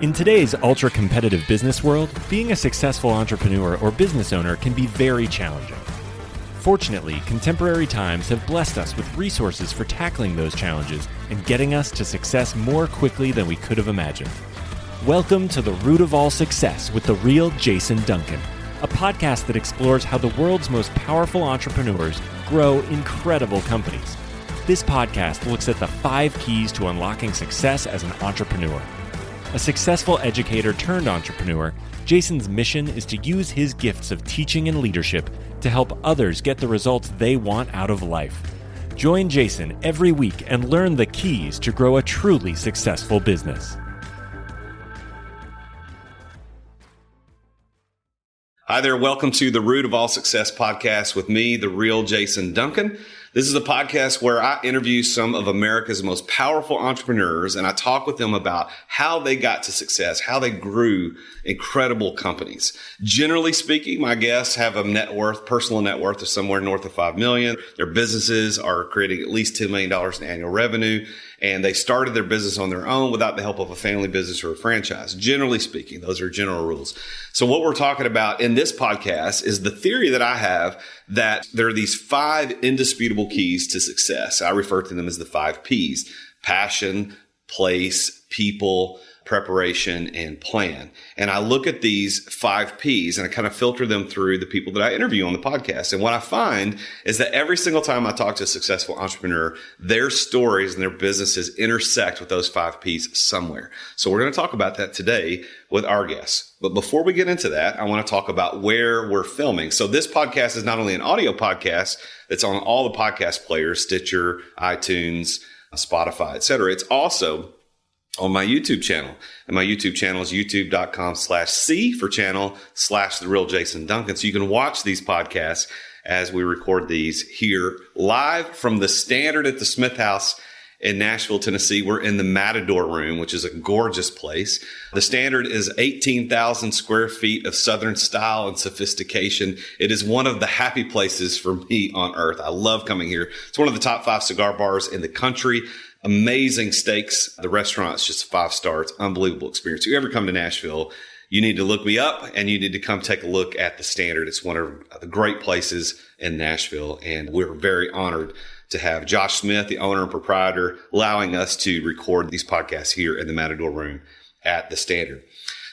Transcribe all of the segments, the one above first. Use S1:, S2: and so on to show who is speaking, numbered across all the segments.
S1: In today's ultra-competitive business world, being a successful entrepreneur or business owner can be very challenging. Fortunately, contemporary times have blessed us with resources for tackling those challenges and getting us to success more quickly than we could have imagined. Welcome to The Root of All Success with the real Jason Duncan, a podcast that explores how the world's most powerful entrepreneurs grow incredible companies. This podcast looks at the 5 keys to unlocking success as an entrepreneur. A successful educator turned entrepreneur, Jason's mission is to use his gifts of teaching and leadership to help others get the results they want out of life. Join Jason every week and learn the keys to grow a truly successful business.
S2: Hi there. Welcome to the Root of All Success podcast with me, the real Jason Duncan. This is a podcast where I interview some of America's most powerful entrepreneurs, and I talk with them about how they got to success, how they grew incredible companies. Generally speaking, my guests have a personal net worth of somewhere north of $5 million. Their businesses are creating at least $10 million in annual revenue, and they started their business on their own without the help of a family business or a franchise. Generally speaking, those are general rules. So what we're talking about in this podcast is the theory that I have that there are these 5 indisputable keys to success. I refer to them as the 5 Ps: passion, place, people, preparation, and plan. And I look at these 5 Ps and I kind of filter them through the people that I interview on the podcast. And what I find is that every single time I talk to a successful entrepreneur, their stories and their businesses intersect with those 5 Ps somewhere. So we're going to talk about that today with our guests. But before we get into that, I want to talk about where we're filming. So this podcast is not only an audio podcast that's on all the podcast players, Stitcher, iTunes, Spotify, etc. It's also on my YouTube channel. And my YouTube channel is youtube.com/C for channel /The Real Jason Duncan. So you can watch these podcasts as we record these here live from the Standard at the Smith House in Nashville, Tennessee. We're in the Matador Room, which is a gorgeous place. The Standard is 18,000 square feet of Southern style and sophistication. It is one of the happy places for me on earth. I love coming here. It's one of the top 5 cigar bars in the country. Amazing steaks. The restaurant's just 5 stars. Unbelievable experience. If you ever come to Nashville, you need to look me up and you need to come take a look at the Standard. It's one of the great places in Nashville. And we're very honored to have Josh Smith, the owner and proprietor, allowing us to record these podcasts here in the Matador Room at the Standard.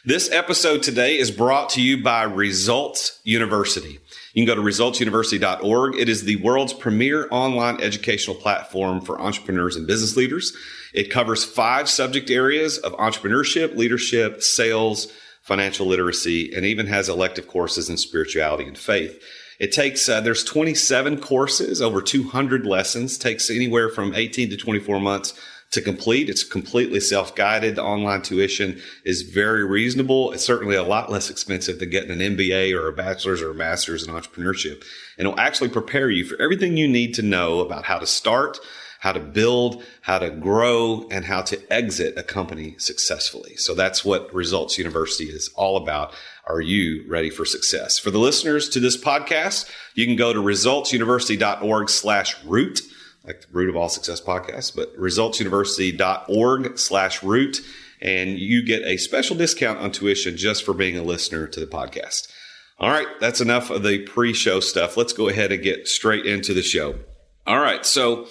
S2: This episode today is brought to you by Results University. You can go to resultsuniversity.org. It is the world's premier online educational platform for entrepreneurs and business leaders. It covers 5 subject areas of entrepreneurship, leadership, sales, financial literacy, and even has elective courses in spirituality and faith. It takes, there's 27 courses, over 200 lessons, takes anywhere from 18 to 24 months to complete. It's completely self-guided. The online tuition is very reasonable. It's certainly a lot less expensive than getting an MBA or a bachelor's or a master's in entrepreneurship. And it'll actually prepare you for everything you need to know about how to start, how to build, how to grow, and how to exit a company successfully. So that's what Results University is all about. Are you ready for success? For the listeners to this podcast, you can go to resultsuniversity.org/root, like the Root of All Success podcast, but resultsuniversity.org/root, and you get a special discount on tuition just for being a listener to the podcast. All right, that's enough of the pre-show stuff. Let's go ahead and get straight into the show. All right, so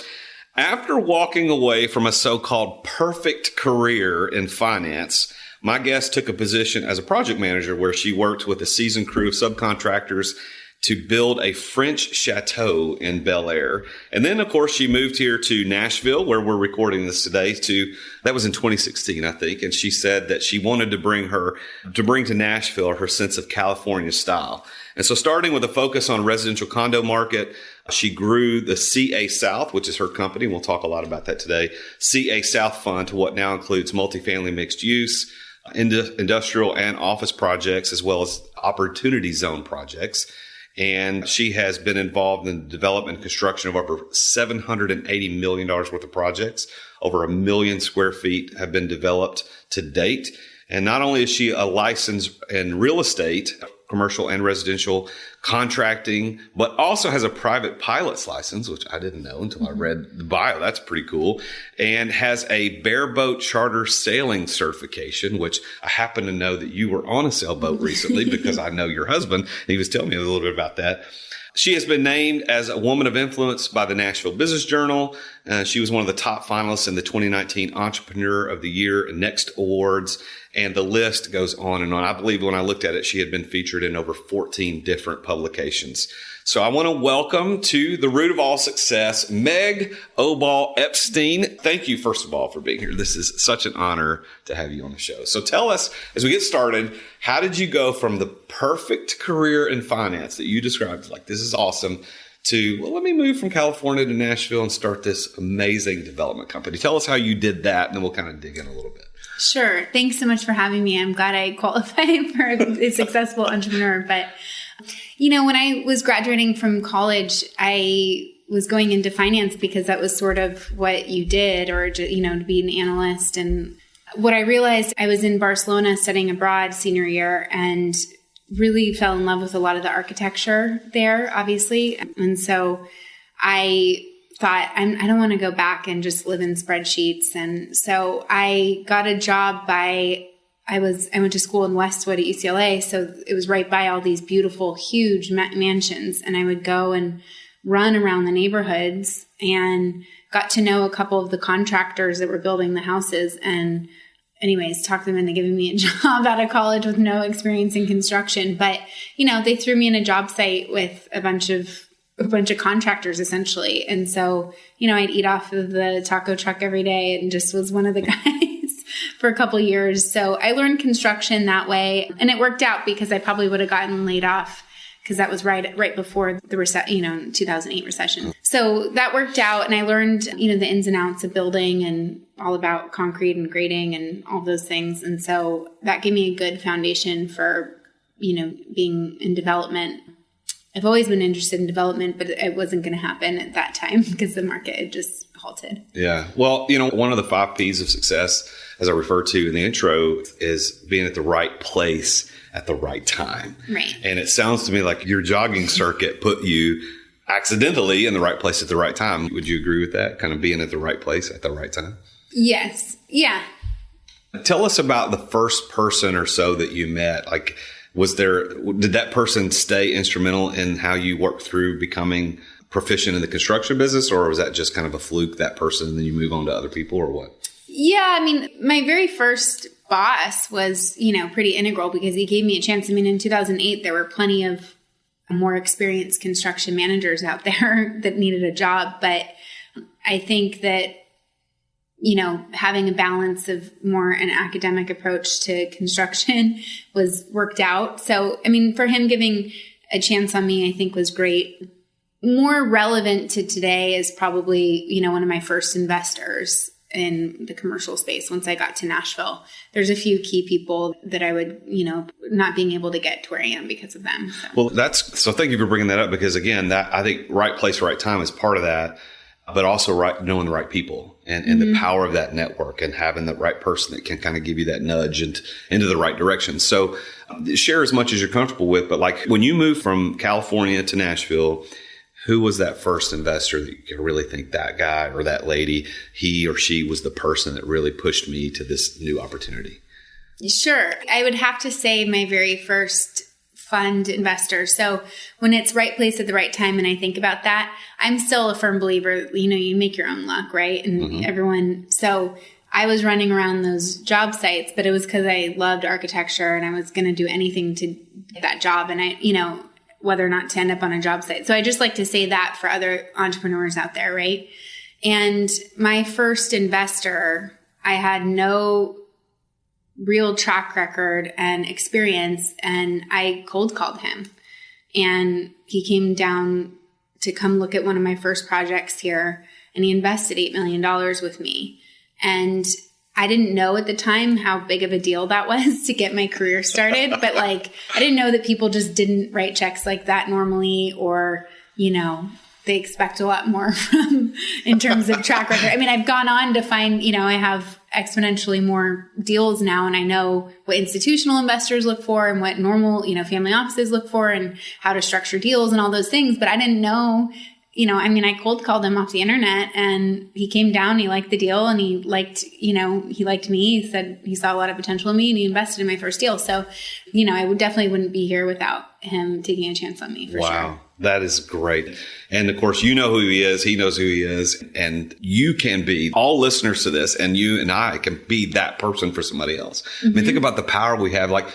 S2: after walking away from a so-called perfect career in finance, my guest took a position as a project manager where she worked with a seasoned crew of subcontractors to build a French chateau in Bel Air. And then, of course, she moved here to Nashville, where we're recording this today. That was in 2016, I think. And she said that she wanted to bring to Nashville her sense of California style. And so starting with a focus on residential condo market, she grew the CA South, which is her company. We'll talk a lot about that today. CA South Fund to what now includes multifamily mixed use, industrial and office projects, as well as opportunity zone projects. And she has been involved in the development and construction of over $780 million worth of projects. Over 1 million square feet have been developed to date. And not only is she a license in real estate, commercial and residential, contracting, but also has a private pilot's license, which I didn't know until I read the bio. That's pretty cool. And has a bareboat charter sailing certification, which I happen to know that you were on a sailboat recently because I know your husband. He was telling me a little bit about that. She has been named as a woman of influence by the Nashville Business Journal. She was one of the top finalists in the 2019 Entrepreneur of the Year Next Awards. And the list goes on and on. I believe when I looked at it, she had been featured in over 14 different publications. So I want to welcome to the root of all success, Meg Obal Epstein. Thank you, first of all, for being here. This is such an honor to have you on the show. So tell us, as we get started, how did you go from the perfect career in finance that you described, like this is awesome, to, well, let me move from California to Nashville and start this amazing development company? Tell us how you did that, and then we'll kind of dig in a little bit.
S3: Sure. Thanks so much for having me. I'm glad I qualified for a successful entrepreneur. But, when I was graduating from college, I was going into finance because that was sort of what you did, or, to be an analyst. And what I realized, I was in Barcelona studying abroad senior year and really fell in love with a lot of the architecture there, obviously. And so I thought, I don't want to go back and just live in spreadsheets. And so I got a job I went to school in Westwood at UCLA. So it was right by all these beautiful, huge mansions. And I would go and run around the neighborhoods and got to know a couple of the contractors that were building the houses. And anyways, talked them into giving me a job out of college with no experience in construction. But, they threw me in a job site with a bunch of contractors essentially. And so, I'd eat off of the taco truck every day and just was one of the guys for a couple of years. So I learned construction that way, and it worked out because I probably would have gotten laid off because that was right before the 2008 recession. So that worked out, and I learned, the ins and outs of building and all about concrete and grading and all those things. And so that gave me a good foundation for, being in development. I've always been interested in development, but it wasn't going to happen at that time because the market had just halted.
S2: Yeah. Well, one of the 5 P's of success, as I referred to in the intro, is being at the right place at the right time.
S3: Right.
S2: And it sounds to me like your jogging circuit put you accidentally in the right place at the right time. Would you agree with that? Kind of being at the right place at the right time?
S3: Yes. Yeah.
S2: Tell us about the first person or so that you met. Like, did that person stay instrumental in how you worked through becoming proficient in the construction business, or was that just kind of a fluke, that person, and then you move on to other people, or what?
S3: Yeah, my very first boss was, pretty integral because he gave me a chance. In 2008, there were plenty of more experienced construction managers out there that needed a job. But I think that, having a balance of more an academic approach to construction worked out. So, for him giving a chance on me, I think was great. More relevant to today is probably, one of my first investors in the commercial space. Once I got to Nashville, there's a few key people that I would, not being able to get to where I am because of them. So.
S2: Well, so thank you for bringing that up, because again, that I think right place, right time is part of that, but also knowing the right people and the power of that network and having the right person that can kind of give you that nudge into the right direction. So share as much as you're comfortable with, but like when you moved from California to Nashville, who was that first investor that you can really think that guy or that lady, he or she was the person that really pushed me to this new opportunity?
S3: Sure. I would have to say my very first fund investor. So when it's right place at the right time, and I think about that, I'm still a firm believer, you make your own luck, right? And everyone, so I was running around those job sites, but it was because I loved architecture and I was going to do anything to get that job. And I, whether or not to end up on a job site. So I just like to say that for other entrepreneurs out there, right? And my first investor, I had no real track record and experience, and I cold called him. And he came down to come look at one of my first projects here, and he invested $8 million with me. And I didn't know at the time how big of a deal that was to get my career started. But I didn't know that people just didn't write checks like that normally, or, they expect a lot more from in terms of track record. I've gone on to find, I have exponentially more deals now. And I know what institutional investors look for and what normal, family offices look for and how to structure deals and all those things. But I didn't know, I cold called him off the internet and he came down, he liked the deal and he liked me. He said he saw a lot of potential in me and he invested in my first deal. So, I definitely wouldn't be here without him taking a chance on me for sure.
S2: Wow. That is great. And of course, you know who he is. He knows who he is. And you can be, all listeners to this, and you and I can be that person for somebody else. Mm-hmm. I mean, think about the power we have. Like,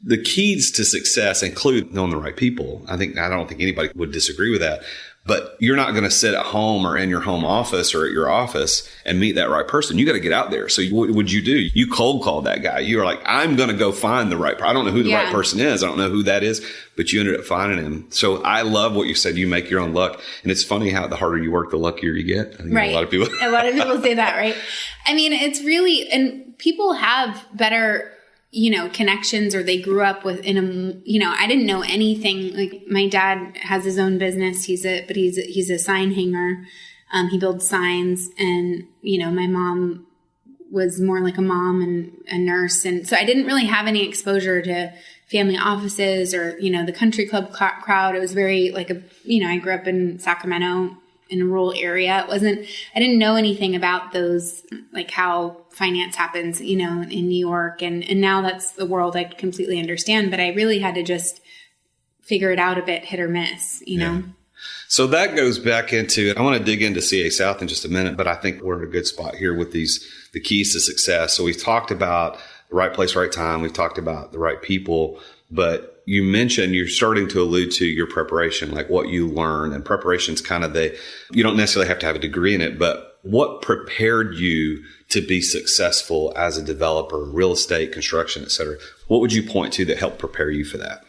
S2: the keys to success include knowing the right people. I don't think anybody would disagree with that. But you're not going to sit at home or in your home office or at your office and meet that right person. You got to get out there. So what would you do? You cold called that guy. You were like, I'm going to go find the right person. I don't know who the right person is. I don't know who that is, but you ended up finding him. So I love what you said. You make your own luck. And it's funny how the harder you work, the luckier you get. I think
S3: right.
S2: A lot of people
S3: say that, right? I mean, it's really, and people have better connections, or they grew up with I didn't know anything. Like, my dad has his own business. He's a sign hanger. He builds signs, and, my mom was more like a mom and a nurse. And so I didn't really have any exposure to family offices or, the country club crowd. It was very like I grew up in Sacramento in a rural area. I didn't know anything about those, like how finance happens, in New York. And now that's the world I completely understand, but I really had to just figure it out a bit, hit or miss, know?
S2: So that goes back into, I want to dig into CA South in just a minute, but I think we're in a good spot here with the keys to success. So we've talked about the right place, right time. We've talked about the right people, but you mentioned you're starting to allude to your preparation, like what you learn, and preparation's kind of you don't necessarily have to have a degree in it, but what prepared you to be successful as a developer, real estate, construction, et cetera? What would you point to that helped prepare you for that?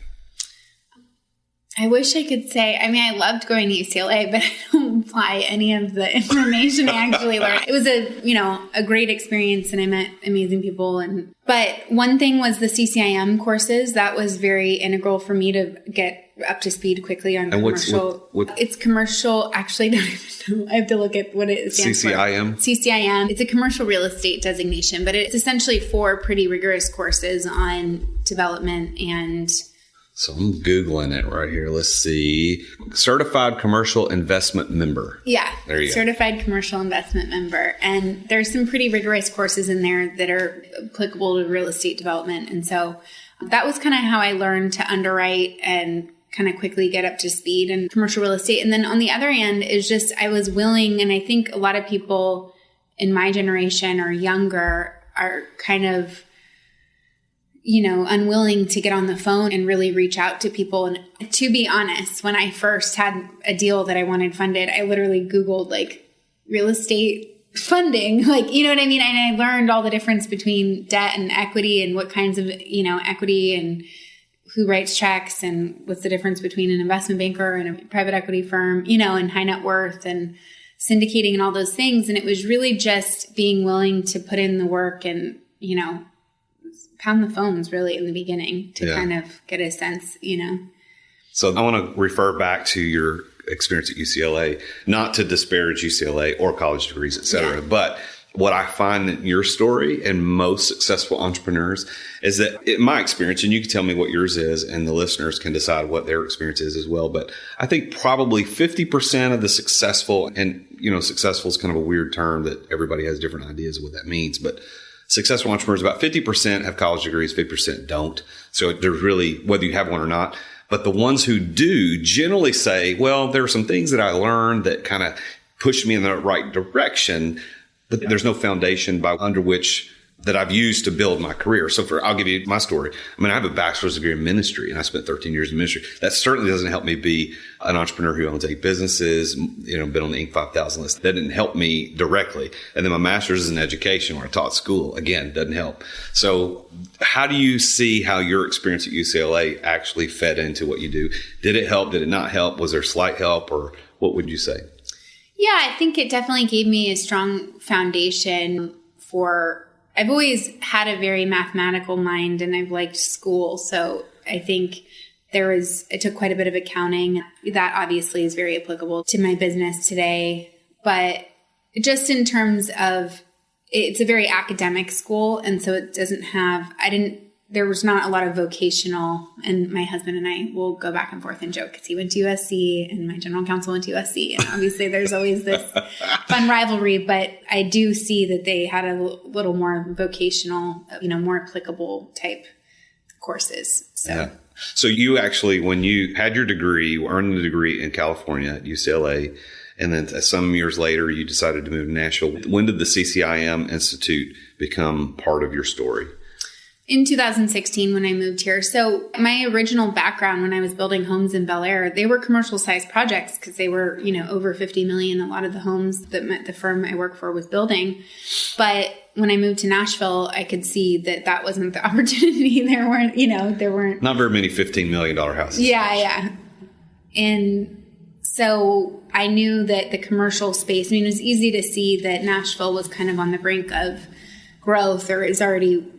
S3: I wish I could say, I loved going to UCLA, but I don't apply any of the information I actually learned. It was a great experience, and I met amazing people. But one thing was the CCIM courses. That was very integral for me to get up to speed quickly on commercial. It's commercial. Actually, I don't even know. I have to look at what it stands for. CCIM. It's a commercial real estate designation, but it's essentially 4 pretty rigorous courses on development and...
S2: So I'm Googling it right here. Let's see. Certified Commercial Investment Member.
S3: Yeah.
S2: There you go.
S3: Certified Commercial Investment Member. And there's some pretty rigorous courses in there that are applicable to real estate development. And so that was kind of how I learned to underwrite and kind of quickly get up to speed in commercial real estate. And then on the other end is just, I was willing, and I think a lot of people in my generation or younger are kind of, unwilling to get on the phone and really reach out to people. And to be honest, when I first had a deal that I wanted funded, I literally Googled like real estate funding, like, you know what I mean? And I learned all the difference between debt and equity and what kinds of, equity and who writes checks and what's the difference between an investment banker and a private equity firm, and high net worth and syndicating and all those things. And it was really just being willing to put in the work and, pound the phones really in the beginning to kind of get a sense,
S2: So I want to refer back to your experience at UCLA, not to disparage UCLA or college degrees, et cetera. Yeah. But what I find in your story and most successful entrepreneurs is that, in my experience, and you can tell me what yours is and the listeners can decide what their experience is as well. But I think probably 50% of the successful, and successful is kind of a weird term that everybody has different ideas of what that means, but successful entrepreneurs, about 50% have college degrees, 50% don't. So there's really, whether you have one or not, but the ones who do generally say, well, there are some things that I learned that kind of pushed me in the right direction, but there's no foundation under which that I've used to build my career. So I'll give you my story. I have a bachelor's degree in ministry and I spent 13 years in ministry. That certainly doesn't help me be an entrepreneur who owns 8 businesses, been on the Inc. 5000 list. That didn't help me directly. And then my master's is in education where I taught school. Again, doesn't help. So how do you see how your experience at UCLA actually fed into what you do? Did it help? Did it not help? Was there slight help, or what would you say?
S3: Yeah, I think it definitely gave me a strong foundation I've always had a very mathematical mind and I've liked school. So I think it took quite a bit of accounting. That obviously is very applicable to my business today. But just in terms of, it's a very academic school. And so it doesn't have, there was not a lot of vocational, and my husband and I will go back and forth and joke because he went to USC and my general counsel went to USC. And obviously there's always this fun rivalry, but I do see that they had a little more vocational, more applicable type courses. So.
S2: Yeah. So you actually, when you had your degree, you earned the degree in California at UCLA, and then some years later, you decided to move to Nashville. When did the CCIM Institute become part of your story?
S3: In 2016, when I moved here. So my original background when I was building homes in Bel Air, they were commercial sized projects because they were, over 50 million. A lot of the homes that the firm I work for was building. But when I moved to Nashville, I could see that wasn't the opportunity. There weren't.
S2: Not very many $15 million houses.
S3: Yeah. And so I knew that the commercial space, it was easy to see that Nashville was kind of on the brink of growth, or is already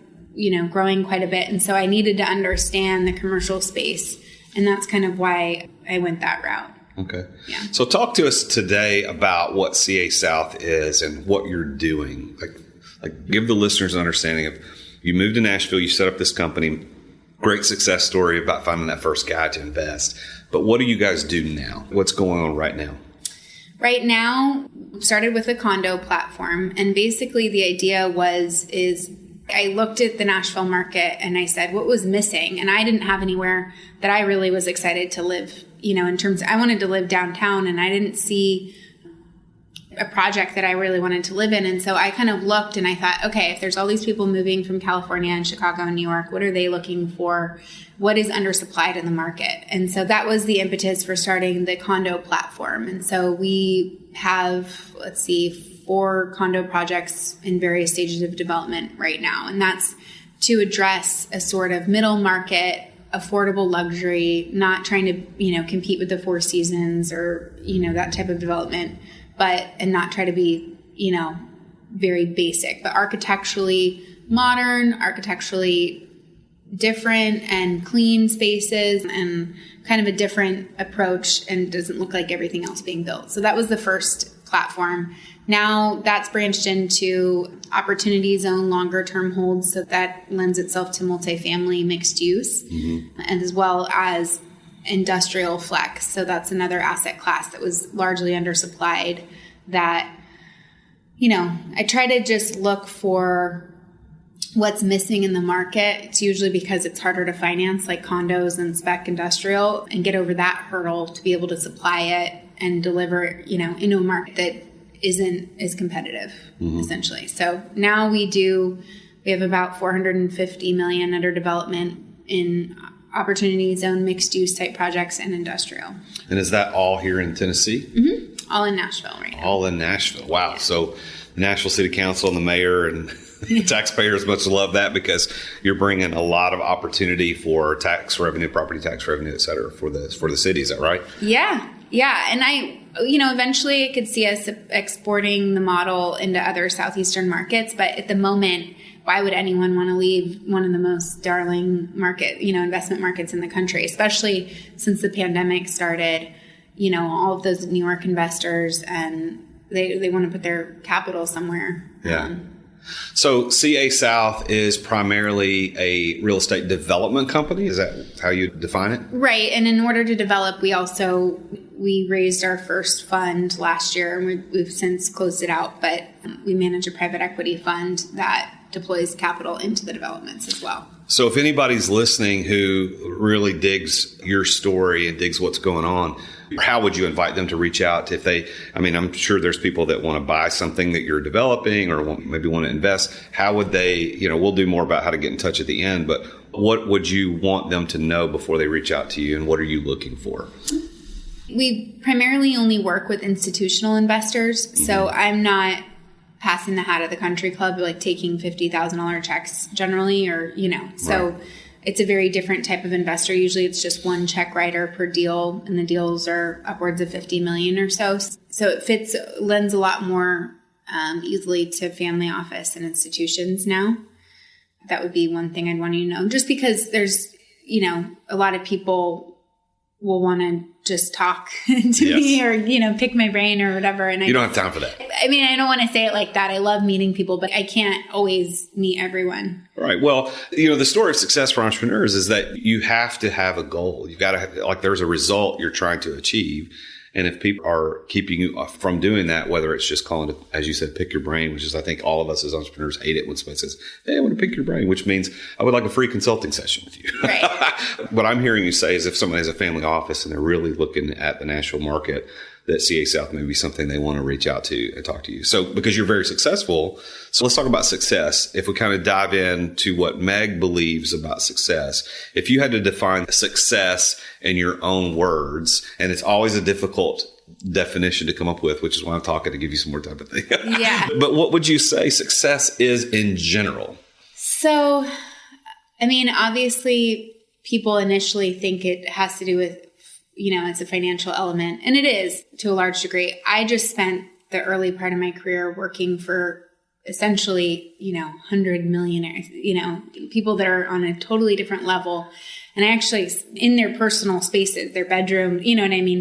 S3: growing quite a bit. And so I needed to understand the commercial space. And that's kind of why I went that route.
S2: Okay.
S3: Yeah.
S2: So talk to us today about what CA South is and what you're doing. Like give the listeners an understanding of, you moved to Nashville, you set up this company, great success story about finding that first guy to invest. But what do you guys do now? What's going on right now?
S3: Right now, started with a condo platform. And basically the idea is I looked at the Nashville market and I said, what was missing? And I didn't have anywhere that I really was excited to live, in terms of, I wanted to live downtown and I didn't see a project that I really wanted to live in. And so I kind of looked and I thought, okay, if there's all these people moving from California and Chicago and New York, what are they looking for? What is undersupplied in the market? And so that was the impetus for starting the condo platform. And so we have, 4 condo projects in various stages of development right now. And that's to address a sort of middle market, affordable luxury, not trying to, compete with the Four Seasons or, that type of development, and not try to be, very basic, but architecturally modern, architecturally different and clean spaces and kind of a different approach, and doesn't look like everything else being built. So that was the first platform. Now that's branched into opportunity zone, longer term holds. So that lends itself to multifamily mixed use, and as well as industrial flex. So that's another asset class that was largely undersupplied that, I try to just look for what's missing in the market. It's usually because it's harder to finance, like condos and spec industrial, and get over that hurdle to be able to supply it and deliver, into a market that isn't as competitive, essentially. So now we have about 450 million under development in opportunity zone mixed use type projects and industrial.
S2: And is that all here in Tennessee?
S3: Mm-hmm. All in Nashville right now.
S2: All in Nashville. Wow. Yeah. So the Nashville City Council and the mayor and taxpayers must love that, because you're bringing a lot of opportunity for tax revenue, property tax revenue, et cetera, for the city. Is that right?
S3: Yeah. Yeah. And eventually I could see us exporting the model into other Southeastern markets. But at the moment, why would anyone want to leave one of the most darling investment markets in the country, especially since the pandemic started, all of those New York investors, and they want to put their capital somewhere.
S2: Yeah. So CA South is primarily a real estate development company. Is that how you define it? Right.
S3: And in order to develop, we raised our first fund last year, and we've since closed it out, but we manage a private equity fund that deploys capital into the developments as well.
S2: So if anybody's listening who really digs your story and digs what's going on, how would you invite them to reach out I'm sure there's people that want to buy something that you're developing or maybe want to invest. How would they, we'll do more about how to get in touch at the end, but what would you want them to know before they reach out to you, and what are you looking for?
S3: We primarily only work with institutional investors. Mm-hmm. So I'm not passing the hat at the country club, like taking $50,000 checks generally, so right. It's a very different type of investor. Usually it's just one check writer per deal, and the deals are upwards of 50 million or so. So it lends a lot more easily to family office and institutions now. That would be one thing I'd want you to know, just because there's, a lot of people will want to just talk to me or, pick my brain or whatever. And
S2: you don't have time for that.
S3: I mean, I don't want to say it like that. I love meeting people, but I can't always meet everyone.
S2: Right. Well, the story of success for entrepreneurs is that you have to have a goal. You've got to have, like, there's a result you're trying to achieve. And if people are keeping you from doing that, whether it's just calling it, as you said, pick your brain, which is, I think all of us as entrepreneurs hate it when somebody says, hey, I want to pick your brain, which means I would like a free consulting session with you.
S3: Right.
S2: What I'm hearing you say is if somebody has a family office and they're really looking at the national market, that CA South may be something they want to reach out to and talk to you. So because you're very successful. So let's talk about success. If we kind of dive into what Meg believes about success, if you had to define success in your own words, and it's always a difficult definition to come up with, which is why I'm talking to give you some more time to think.
S3: Yeah.
S2: But what would you say success is in general?
S3: So, I mean, obviously people initially think it has to do with, it's a financial element, and it is to a large degree. I just spent the early part of my career working for essentially, 100 millionaires, people that are on a totally different level. And I actually, in their personal spaces, their bedroom,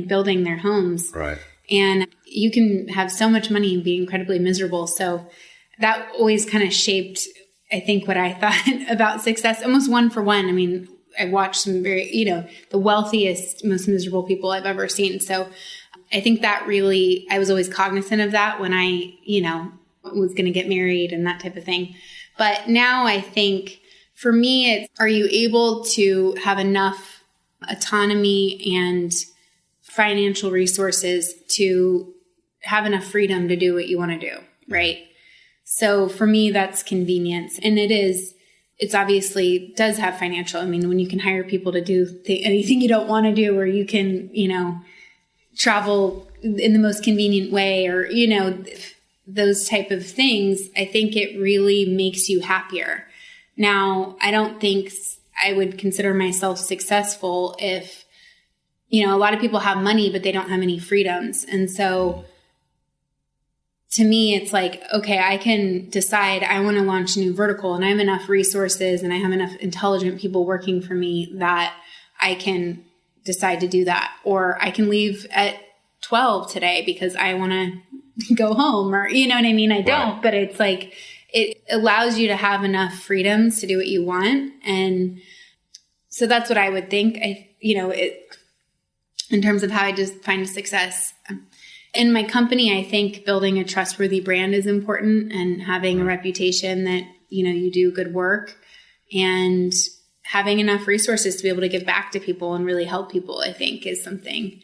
S3: building their homes.
S2: Right.
S3: And you can have so much money and be incredibly miserable. So that always kind of shaped, I think, what I thought about success, almost one for one. I mean, I watched some very, the wealthiest, most miserable people I've ever seen. So I think that really, I was always cognizant of that when I, was going to get married and that type of thing. But now I think for me, it's, are you able to have enough autonomy and financial resources to have enough freedom to do what you want to do, right? So for me, that's convenience. And it's obviously does have financial. I mean, when you can hire people to do anything you don't want to do, or you can, travel in the most convenient way, or, those type of things, I think it really makes you happier. Now, I don't think I would consider myself successful if, a lot of people have money, but they don't have any freedoms. And so to me, it's like, okay, I can decide I want to launch a new vertical, and I have enough resources and I have enough intelligent people working for me that I can decide to do that. Or I can leave at 12 today because I want to go home, or, you know what I mean? I don't,
S2: right.
S3: But it's like, it allows you to have enough freedoms to do what you want. And so that's what I would think. In terms of how I define success in my company, I think building a trustworthy brand is important, and having a reputation that, you do good work, and having enough resources to be able to give back to people and really help people, I think, is something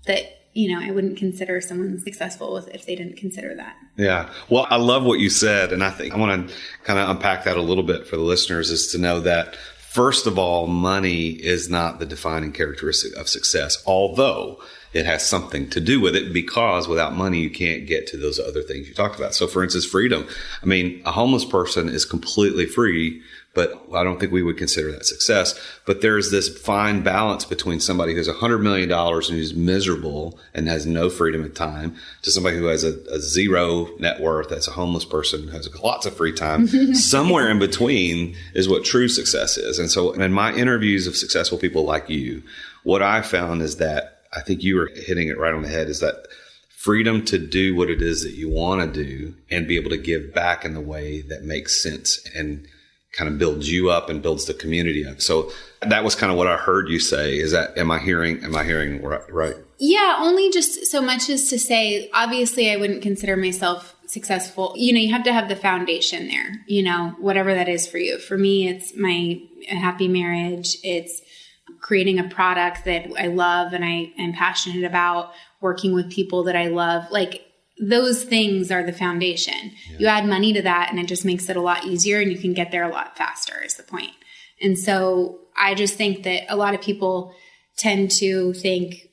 S3: that, I wouldn't consider someone successful if they didn't consider that. Yeah.
S2: Well, I love what you said. And I think I want to kind of unpack that a little bit for the listeners, is to know that, first of all, money is not the defining characteristic of success, although it has something to do with it, because without money, you can't get to those other things you talked about. So for instance, freedom. I mean, a homeless person is completely free, but I don't think we would consider that success. But there's this fine balance between somebody who's $100 million and who's miserable and has no freedom of time, to somebody who has a zero net worth, that's a homeless person, who has lots of free time. Somewhere in between is what true success is. And so in my interviews of successful people like you, what I found is that, I think you were hitting it right on the head, is that freedom to do what it is that you want to do and be able to give back in the way that makes sense and kind of builds you up and builds the community up. So that was kind of what I heard you say. Is that, am I hearing right? Yeah, only just so much as to say, obviously I wouldn't consider myself successful. You have to have the foundation there, whatever that is for you. For me, it's my happy marriage. It's creating a product that I love and I am passionate about, working with people that I love. Like, those things are the foundation. Yeah. You add money to that and it just makes it a lot easier, and you can get there a lot faster, is the point. And so I just think that a lot of people tend to think,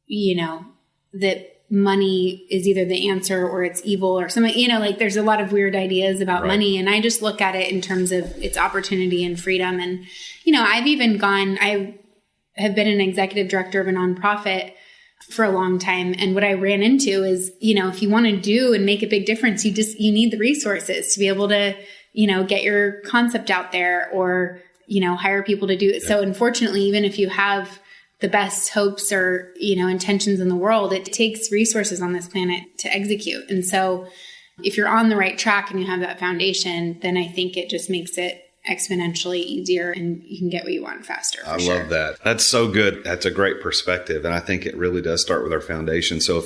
S2: that money is either the answer or it's evil or something, like there's a lot of weird ideas about money. And I just look at it in terms of its opportunity and freedom. And, I have been an executive director of a nonprofit for a long time. And what I ran into is, if you want to do and make a big difference, you need the resources to be able to, get your concept out there, or, hire people to do it. Yeah. So unfortunately, even if you have
S3: the best hopes or, intentions in the world. It takes resources on this planet to execute. And so if you're on the right track and you have that foundation, then I think it just makes it exponentially easier and you can get what you want faster.
S2: I love that. That's so good. That's a great perspective. And I think it really does start with our foundation. So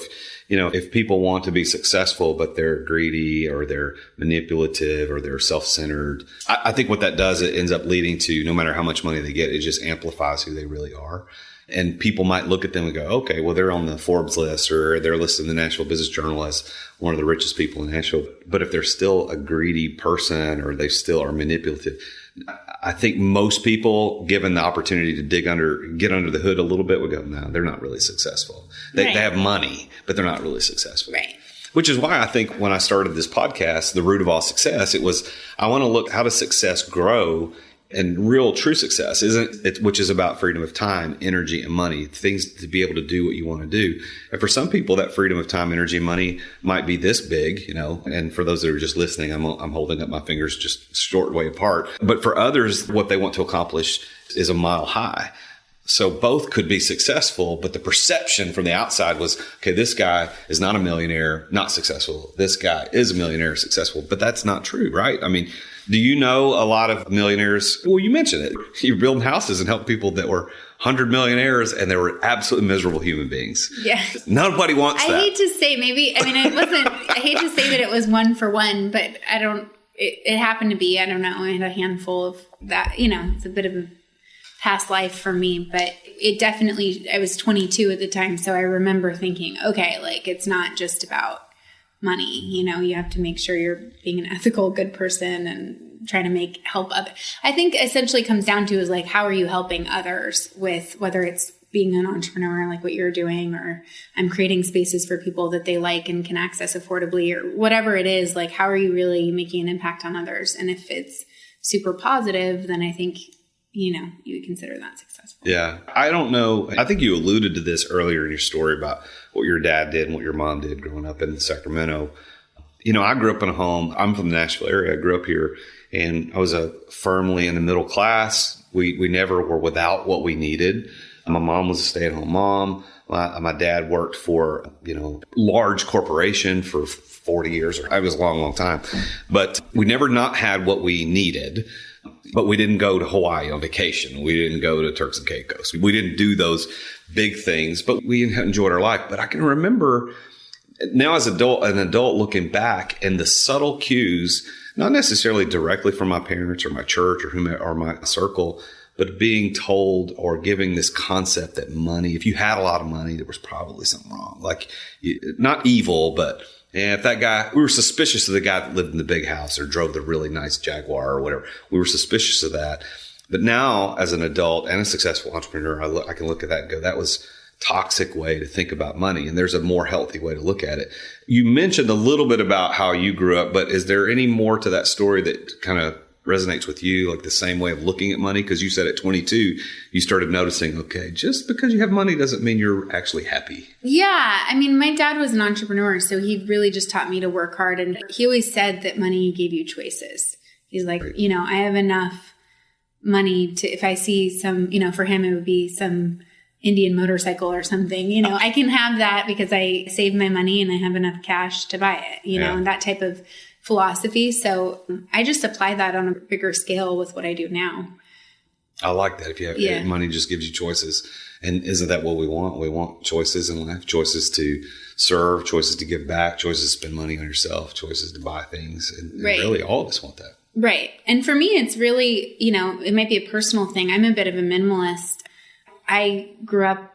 S2: if people want to be successful, but they're greedy or they're manipulative or they're self-centered, I think what that does, it ends up leading to, no matter how much money they get, it just amplifies who they really are. And people might look at them and go, okay, well, they're on the Forbes list or they're listed in the Nashville Business Journal as one of the richest people in Nashville. But if they're still a greedy person or they still are manipulative, I think most people, given the opportunity to get under the hood a little bit, would go, no, they're not really successful. They have money, but they're not really successful.
S3: Right.
S2: Which is why I think when I started this podcast, The Root of All Success, it was, I want to look, how does success grow? And real true success isn't it, which is about freedom of time, energy, and money, things to be able to do what you want to do. And for some people, that freedom of time, energy, and money might be this big, and for those that are just listening, I'm holding up my fingers just short way apart. But for others, what they want to accomplish is a mile high. So both could be successful, but the perception from the outside was, okay, this guy is not a millionaire, not successful. This guy is a millionaire, successful. But that's not true, right? I mean, do you know a lot of millionaires? Well, you mentioned it. You build houses and help people that were 100 millionaires and they were absolutely miserable human beings.
S3: Yeah.
S2: Nobody wants that.
S3: I hate to say I hate to say that it was one for one, but it happened to be, I don't know, I had a handful of that, it's a bit of a past life for me, but it definitely, I was 22 at the time. So I remember thinking, okay, it's not just about money, you have to make sure you're being an ethical, good person and trying to help others. I think essentially comes down to is how are you helping others with, whether it's being an entrepreneur like what you're doing, or I'm creating spaces for people that they like and can access affordably, or whatever it is, how are you really making an impact on others? And if it's super positive, then I think, you would consider that successful.
S2: Yeah. I don't know. I think you alluded to this earlier in your story about what your dad did and what your mom did growing up in Sacramento. I grew up in a home. I'm from the Nashville area. I grew up here and I was firmly in the middle class. We never were without what we needed. My mom was a stay-at-home mom. My dad worked for, large corporation for 40 years. It was a long, long time. But we never not had what we needed. But we didn't go to Hawaii on vacation. We didn't go to Turks and Caicos. We didn't do those big things, but we enjoyed our life. But I can remember now as an adult looking back, and the subtle cues, not necessarily directly from my parents or my church or my circle, but being told or giving this concept that money, if you had a lot of money, there was probably something wrong. Not evil, but if that guy, we were suspicious of the guy that lived in the big house or drove the really nice Jaguar or whatever. We were suspicious of that. But now as an adult and a successful entrepreneur, I can look at that and go, that was a toxic way to think about money. And there's a more healthy way to look at it. You mentioned a little bit about how you grew up, but is there any more to that story that kind of resonates with you, the same way of looking at money? Because you said at 22, you started noticing, okay, just because you have money doesn't mean you're actually happy.
S3: Yeah. My dad was an entrepreneur, so he really just taught me to work hard. And he always said that money gave you choices. He's like, right. I have enough money to, if I see some, for him, it would be some Indian motorcycle or something, I can have that because I saved my money and I have enough cash to buy it, and that type of philosophy. So I just apply that on a bigger scale with what I do now.
S2: I like that. If you have money, just gives you choices. And isn't that what we want? We want choices in life, choices to serve, choices to give back, choices to spend money on yourself, choices to buy things. And
S3: right.
S2: Really all of us want that.
S3: Right. And for me, it's really, it might be a personal thing. I'm a bit of a minimalist. I grew up,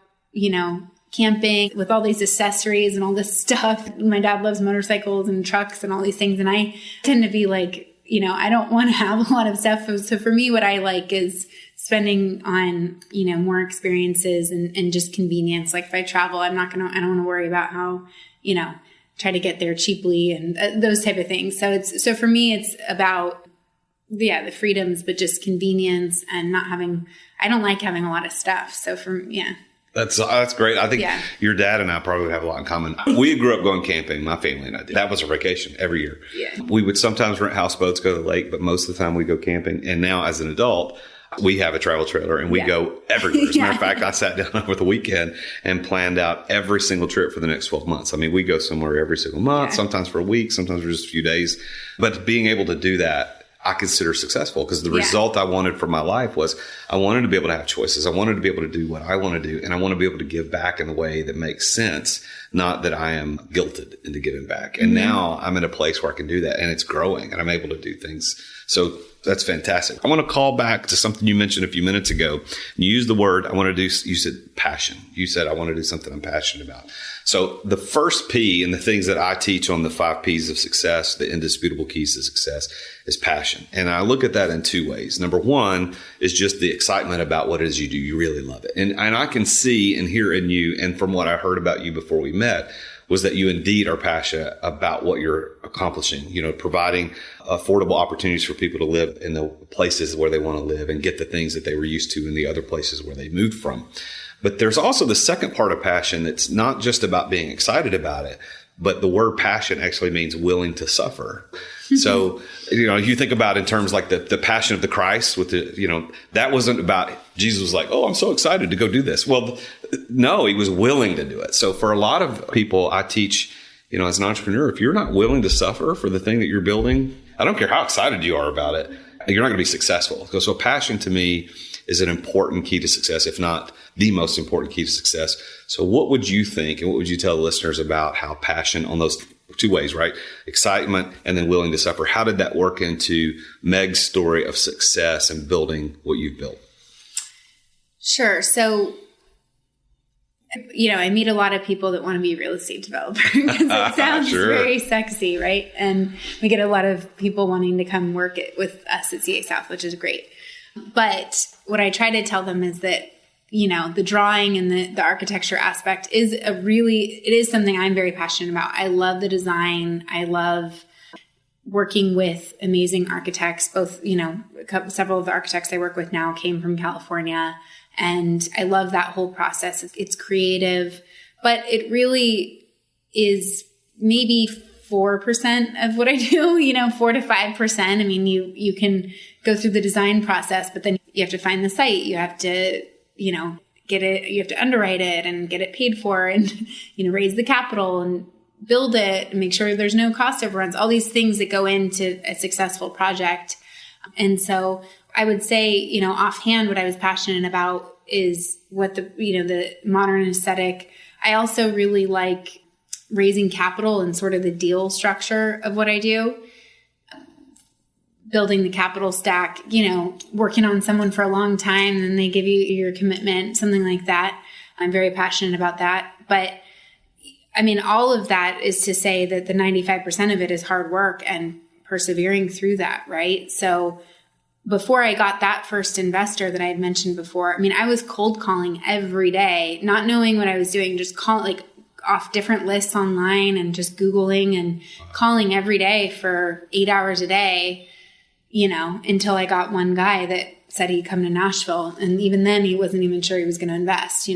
S3: camping with all these accessories and all this stuff. My dad loves motorcycles and trucks and all these things. And I tend to be I don't want to have a lot of stuff. So for me, what I like is spending on, more experiences and just convenience. If I travel, I don't want to worry about how, try to get there cheaply and those type of things. So for me, it's about, the freedoms, but just convenience and I don't like having a lot of stuff. So That's
S2: great. I think your dad and I probably have a lot in common. We grew up going camping, my family and I did. That was a vacation every year.
S3: Yeah.
S2: We would sometimes rent houseboats, go to the lake, but most of the time we go camping. And now as an adult, We have a travel trailer and we go everywhere. As a matter of fact, I sat down over the weekend and planned out every single trip for the next 12 months. I mean, we go somewhere every single month, sometimes for a week, sometimes for just a few days. But being able to do that, I consider successful, because the result I wanted for my life was I wanted to be able to have choices. I wanted to be able to do what I want to do. And I want to be able to give back in a way that makes sense, not that I am guilted into giving back. And now I'm in a place where I can do that, and it's growing and I'm able to do things. So that's fantastic. I want to call back to something you mentioned a few minutes ago. You used the word, you said passion. You said, I want to do something I'm passionate about. So the first P and the things that I teach on the 5 P's of success, the indisputable keys to success, is passion. And I look at that in 2 ways. Number 1 is just the excitement about what it is you do. You really love it. And I can see and hear in you, and from what I heard about you before we met, was that you indeed are passionate about what you're accomplishing, providing affordable opportunities for people to live in the places where they want to live and get the things that they were used to in the other places where they moved from. But there's also the second part of passion that's not just about being excited about it, but the word passion actually means willing to suffer. So, you think about in terms like the passion of the Christ with that wasn't about Jesus was like, oh, I'm so excited to go do this. Well, no, he was willing to do it. So for a lot of people I teach, as an entrepreneur, if you're not willing to suffer for the thing that you're building, I don't care how excited you are about it, you're not going to be successful. So passion to me is an important key to success, if not the most important key to success. So what would you think, and what would you tell the listeners about how passion on those 2 ways, right? Excitement and then willing to suffer. How did that work into Meg's story of success and building what you've built?
S3: Sure. So, I meet a lot of people that want to be a real estate developer because it sounds very sexy, right? And we get a lot of people wanting to come work with us at CA South, which is great. But what I try to tell them is that, the drawing and the architecture aspect is it is something I'm very passionate about. I love the design. I love working with amazing architects. Both, several of the architects I work with now came from California, and I love that whole process. It's creative, but it really is maybe 4% of what I do, 4 to 5%. I mean, you can go through the design process, but then you have to find the site. You have to, get it, you have to underwrite it and get it paid for and, raise the capital and build it and make sure there's no cost overruns, all these things that go into a successful project. And so I would say, offhand, what I was passionate about is what the modern aesthetic. I also really like raising capital and sort of the deal structure of what I do. Building the capital stack, working on someone for a long time, then they give you your commitment, something like that. I'm very passionate about that. But I mean, all of that is to say that the 95% of it is hard work and persevering through that, right? So before I got that first investor that I had mentioned before, I mean, I was cold calling every day, not knowing what I was doing, just off different lists online and just Googling and calling every day for 8 hours a day, until I got one guy that said he'd come to Nashville. And even then he wasn't even sure he was going to invest,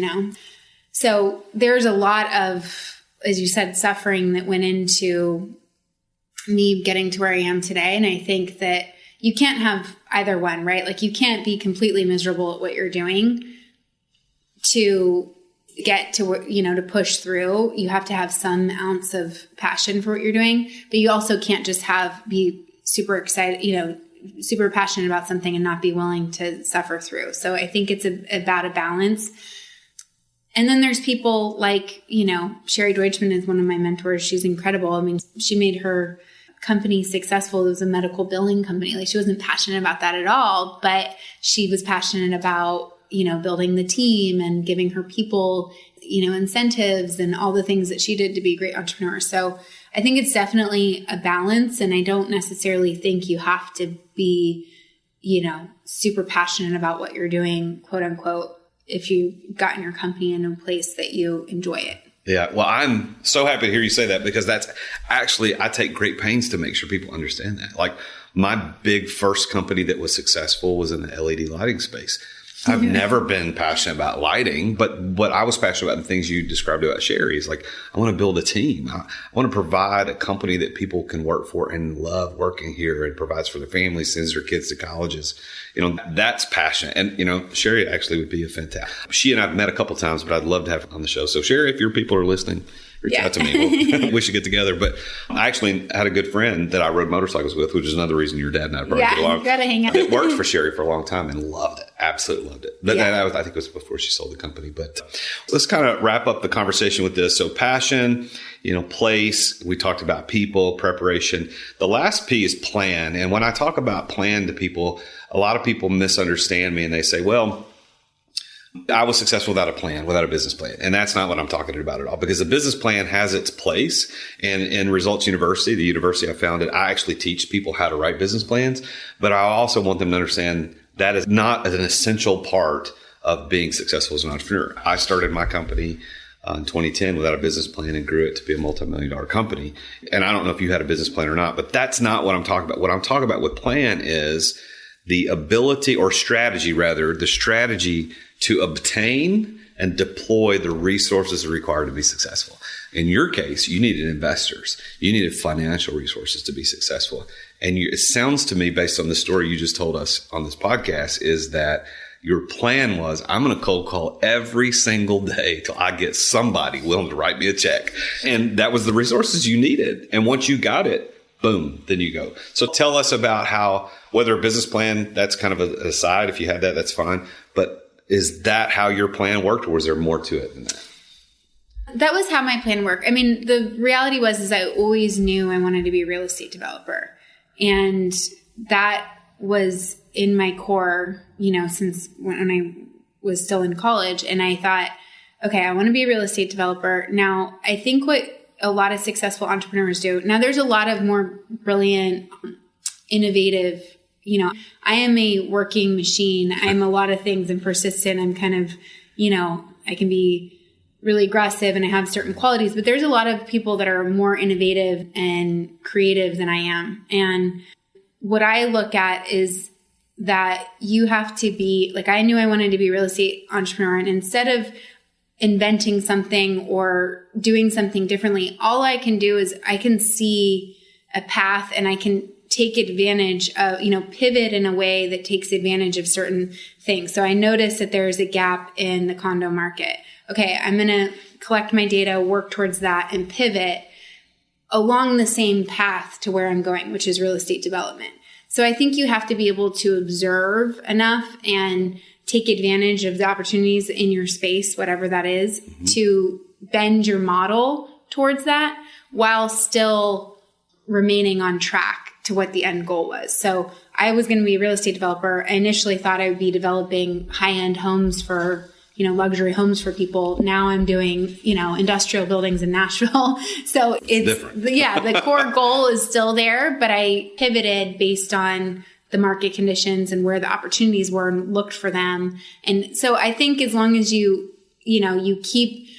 S3: So there's a lot of, as you said, suffering that went into me getting to where I am today. And I think that you can't have either one, right? Like you can't be completely miserable at what you're doing to get to, to push through. You have to have some ounce of passion for what you're doing, but you also can't just be super excited, super passionate about something and not be willing to suffer through. So I think it's about a balance. And then there's people like, Sherry Deutschman is one of my mentors. She's incredible. I mean, she made her company successful. It was a medical billing company. Like she wasn't passionate about that at all, but she was passionate about, building the team and giving her people, incentives and all the things that she did to be a great entrepreneur. So I think it's definitely a balance. And I don't necessarily think you have to be, super passionate about what you're doing, quote unquote, if you've gotten your company in a place that you enjoy it.
S2: Yeah. Well, I'm so happy to hear you say that because that's actually, I take great pains to make sure people understand that. Like my big first company that was successful was in the LED lighting space. I've never been passionate about lighting, but what I was passionate about, the things you described about Sherry, is like, I want to build a team. I want to provide a company that people can work for and love working here, and provides for their families, sends their kids to colleges. That's passionate. And, Sherry actually would be a fantastic. She and I've met a couple times, but I'd love to have her on the show. So Sherry, if your people are listening, reach out to me. We should get together. But I actually had a good friend that I rode motorcycles with, which is another reason your dad and I probably get along.
S3: Gotta hang out.
S2: It worked for Sherry for a long time and loved it. Absolutely loved it. But I think it was before she sold the company. But let's kind of wrap up the conversation with this. So passion, place. We talked about people, preparation. The last P is plan. And when I talk about plan to people, a lot of people misunderstand me and they say, well, I was successful without a plan, without a business plan. And that's not what I'm talking about at all, because the business plan has its place. And in Results University, the university I founded, I actually teach people how to write business plans. But I also want them to understand that is not an essential part of being successful as an entrepreneur. I started my company in 2010 without a business plan and grew it to be a multi-million-dollar company. And I don't know if you had a business plan or not, but that's not what I'm talking about. What I'm talking about with plan is the ability, or strategy rather, the strategy to obtain and deploy the resources required to be successful. In your case, you needed investors. You needed financial resources to be successful. And it sounds to me, based on the story you just told us on this podcast, is that your plan was, I'm going to cold call every single day till I get somebody willing to write me a check. And that was the resources you needed. And once you got it, boom, then you go. So tell us about how, whether a business plan, that's kind of an aside. If you had that, that's fine. But is that how your plan worked, or was there more to it than that?
S3: That was how my plan worked. I mean, the reality was I always knew I wanted to be a real estate developer. And that was in my core, since when I was still in college. And I thought, okay, I want to be a real estate developer. Now, I think what a lot of successful entrepreneurs do, now there's a lot of more brilliant, innovative, I am a working machine. I'm a lot of things and persistent. I'm kind of, I can be really aggressive and I have certain qualities, but there's a lot of people that are more innovative and creative than I am. And what I look at is that you have to be, like, I knew I wanted to be a real estate entrepreneur, and instead of inventing something or doing something differently, all I can do is I can see a path and I can take advantage of, pivot in a way that takes advantage of certain things. So I noticed that there's a gap in the condo market. Okay, I'm going to collect my data, work towards that, and pivot along the same path to where I'm going, which is real estate development. So I think you have to be able to observe enough and take advantage of the opportunities in your space, whatever that is, to bend your model towards that while still remaining on track to what the end goal was. So I was going to be a real estate developer. I initially thought I would be developing high-end homes for, luxury homes for people. Now I'm doing, industrial buildings in Nashville. So it's different. The core goal is still there, but I pivoted based on the market conditions and where the opportunities were and looked for them. And so I think as long as you keep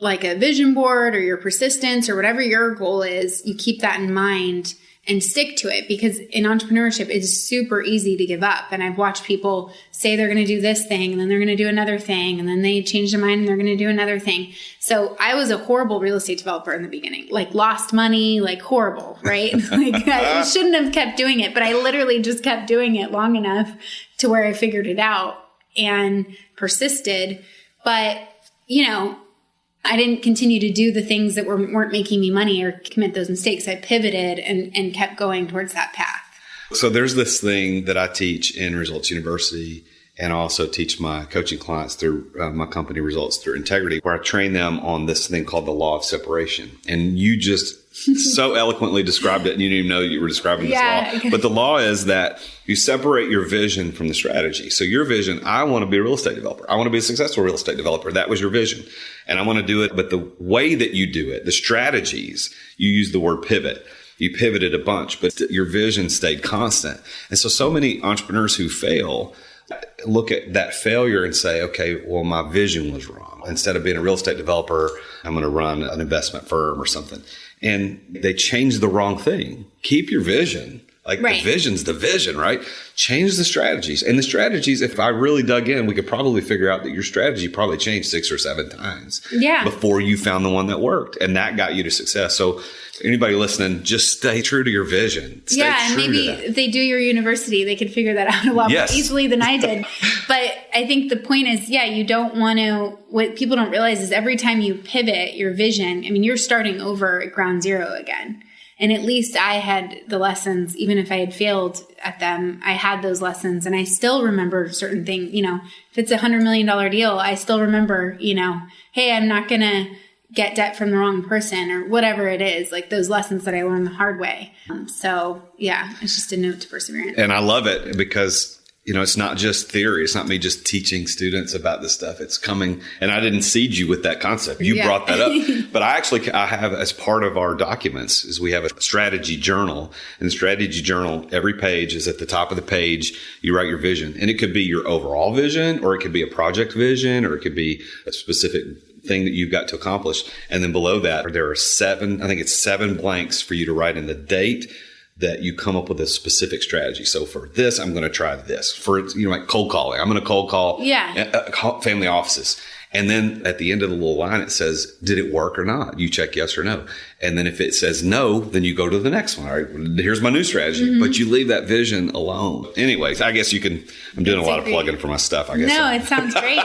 S3: like a vision board or your persistence or whatever your goal is, you keep that in mind and stick to it, because in entrepreneurship, it's super easy to give up. And I've watched people say they're going to do this thing and then they're going to do another thing. And then they change their mind and they're going to do another thing. So I was a horrible real estate developer in the beginning, like lost money, like horrible, right? Like I shouldn't have kept doing it, but I literally just kept doing it long enough to where I figured it out and persisted. But, I didn't continue to do the things that weren't making me money or commit those mistakes. I pivoted and kept going towards that path.
S2: So there's this thing that I teach in Results University, and I also teach my coaching clients through my company Results Through Integrity, where I train them on this thing called the law of separation. And you just so eloquently described it, and you didn't even know you were describing this law. But the law is that you separate your vision from the strategy. So your vision, I want to be a real estate developer. I want to be a successful real estate developer. That was your vision. And I want to do it. But the way that you do it, the strategies, you use the word pivot. You pivoted a bunch, but your vision stayed constant. And so many entrepreneurs who fail look at that failure and say, okay, well, my vision was wrong. Instead of being a real estate developer, I'm going to run an investment firm or something. And they change the wrong thing. Keep your vision Like
S3: Right.
S2: the vision's the vision, right? Change the strategies. And the strategies, if I really dug in, we could probably figure out that your strategy probably changed 6 or 7 times before you found the one that worked. And that got you to success. So anybody listening, just stay true to your vision. Stay
S3: and
S2: true
S3: maybe
S2: to that.
S3: if they do your university, they could figure that out a lot more easily than I did. But I think the point is, you don't want to, what people don't realize is every time you pivot your vision, I mean, you're starting over at ground zero again. And at least I had the lessons, even if I had failed at them, I had those lessons and I still remember certain things. If it's $100 million deal, I still remember, hey, I'm not going to get debt from the wrong person or whatever it is, like those lessons that I learned the hard way. It's just a note to perseverance.
S2: And I love it because, it's not just theory. It's not me just teaching students about this stuff. It's coming. And I didn't seed you with that concept. You brought that up. But I have, as part of our documents, is we have a strategy journal. And the strategy journal, every page is at the top of the page. You write your vision. And it could be your overall vision, or it could be a project vision, or it could be a specific thing that you've got to accomplish. And then below that, there are 7 blanks for you to write in the date that you come up with a specific strategy. So for this, I'm going to try this. For, like cold calling, I'm going to cold call family offices. And then at the end of the little line, it says, did it work or not? You check yes or no. And then if it says no, then you go to the next one. All right, here's my new strategy. But you leave that vision alone. Anyways, I guess I'm doing a lot of plugging for my stuff, I guess.
S3: No, it sounds great.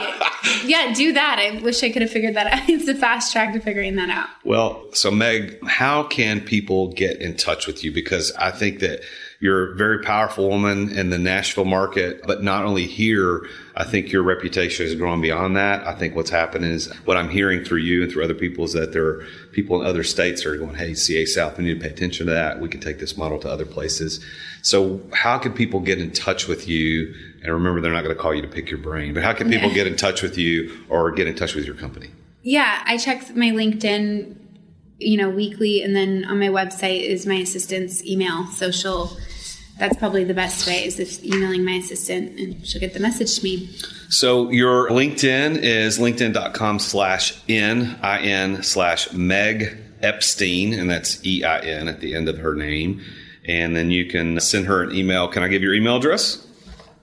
S3: Do that. I wish I could have figured that out. It's a fast track to figuring that out.
S2: Well, so Meg, how can people get in touch with you? Because I think that you're a very powerful woman in the Nashville market, but not only here, I think your reputation is growing beyond that. I think what's happening is what I'm hearing through you and through other people is that there are people in other states that are going, hey, CA South, we need to pay attention to that. We can take this model to other places. So how can people get in touch with you? And remember, they're not going to call you to pick your brain, but how can people get in touch with you or get in touch with your company? Yeah,
S3: I check my LinkedIn, weekly. And then on my website is my assistant's email, social. That's probably the best way, is if emailing my assistant and she'll get the message to me.
S2: So your LinkedIn is linkedin.com/NIN/Meg Epstein, and that's EIN at the end of her name. And then you can send her an email. Can I give your email address?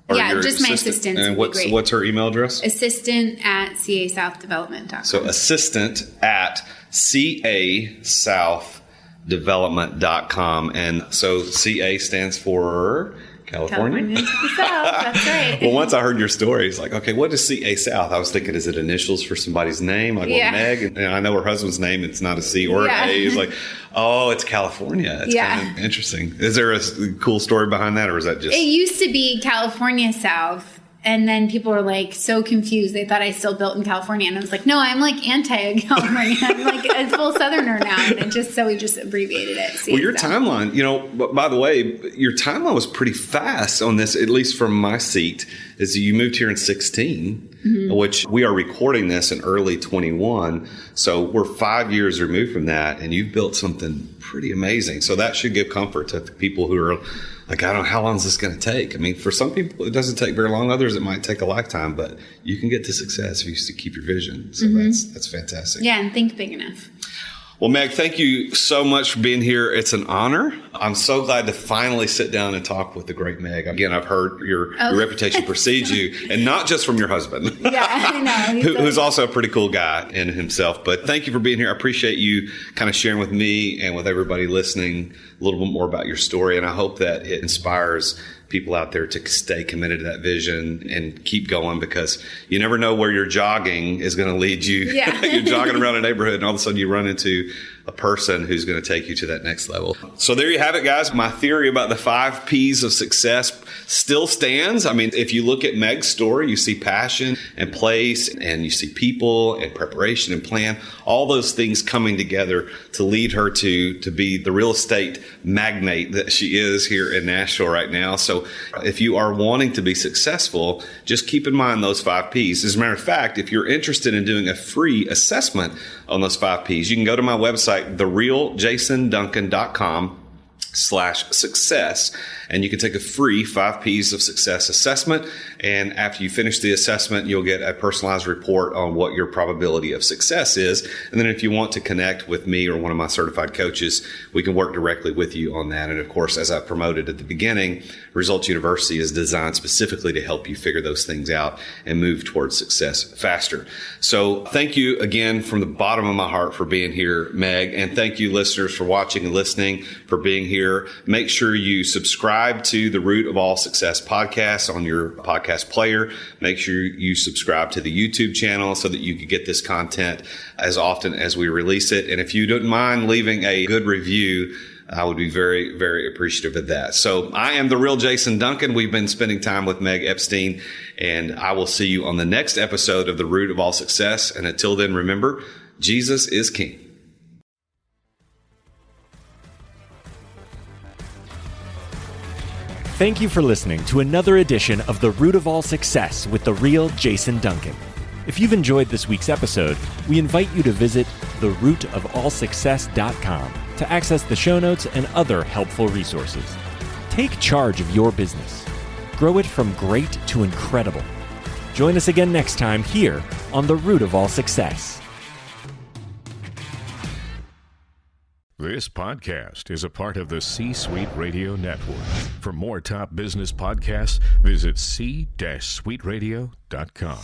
S3: Or just my assistant.
S2: And what's her email address?
S3: assistant@casouthdevelopment.com.
S2: So assistant@casouthdevelopment.com. And so CA stands for California South. That's right. Well, once I heard your story, it's like, okay, what is CA South? I was thinking, is it initials for somebody's name? Like, well, Meg, and I know her husband's name. It's not a C or an A. It's like, oh, it's California. It's kind of interesting. Is there a cool story behind that, or is that just?
S3: It used to be California South. And then people were like so confused. They thought I still built in California. And I was like, no, I'm like anti-California. I'm like a full Southerner now. And we just abbreviated it.
S2: Well, your timeline, by the way, your timeline was pretty fast on this, at least from my seat, is you moved here in 16, which we are recording this in early 21. So we're 5 years removed from that. And you've built something pretty amazing. So that should give comfort to people who are like, I don't know, how long is this going to take? I mean, for some people, it doesn't take very long. Others, it might take a lifetime, but you can get to success if you just keep your vision. So that's fantastic.
S3: Yeah, and think big enough.
S2: Well, Meg, thank you so much for being here. It's an honor. I'm so glad to finally sit down and talk with the great Meg. Again, I've heard your reputation precedes you, and not just from your husband.
S3: Yeah, I know.
S2: Who's also a pretty cool guy in himself. But thank you for being here. I appreciate you kind of sharing with me and with everybody listening a little bit more about your story. And I hope that it inspires people out there to stay committed to that vision and keep going, because you never know where your jogging is going to lead you.
S3: Yeah.
S2: You're jogging around a neighborhood and all of a sudden you run into a person who's going to take you to that next level. So there you have it, guys. My theory about the 5 P's of success still stands. I mean, if you look at Meg's story, you see passion and place, and you see people and preparation and plan, all those things coming together to lead her to be the real estate magnate that she is here in Nashville right now. So if you are wanting to be successful, just keep in mind those 5 P's. As a matter of fact, if you're interested in doing a free assessment on those 5 P's, you can go to my website, therealjasonduncan.com. /success, and you can take a free 5 P's of success assessment. And after you finish the assessment, you'll get a personalized report on what your probability of success is. And then if you want to connect with me or one of my certified coaches, we can work directly with you on that. And of course, as I promoted at the beginning, Results University is designed specifically to help you figure those things out and move towards success faster. So thank you again from the bottom of my heart for being here, Meg. And thank you, listeners, for watching and listening, for being here. Make sure you subscribe to the Root of All Success podcast on your podcast player. Make sure you subscribe to the YouTube channel so that you can get this content as often as we release it. And if you don't mind leaving a good review, I would be very, very appreciative of that. So I am the real Jason Duncan. We've been spending time with Meg Epstein, and I will see you on the next episode of the Root of All Success. And until then, remember, Jesus is King.
S1: Thank you for listening to another edition of The Root of All Success with the real Jason Duncan. If you've enjoyed this week's episode, we invite you to visit therootofallsuccess.com to access the show notes and other helpful resources. Take charge of your business. Grow it from great to incredible. Join us again next time here on The Root of All Success.
S4: This podcast is a part of the C-Suite Radio Network. For more top business podcasts, visit c-suiteradio.com.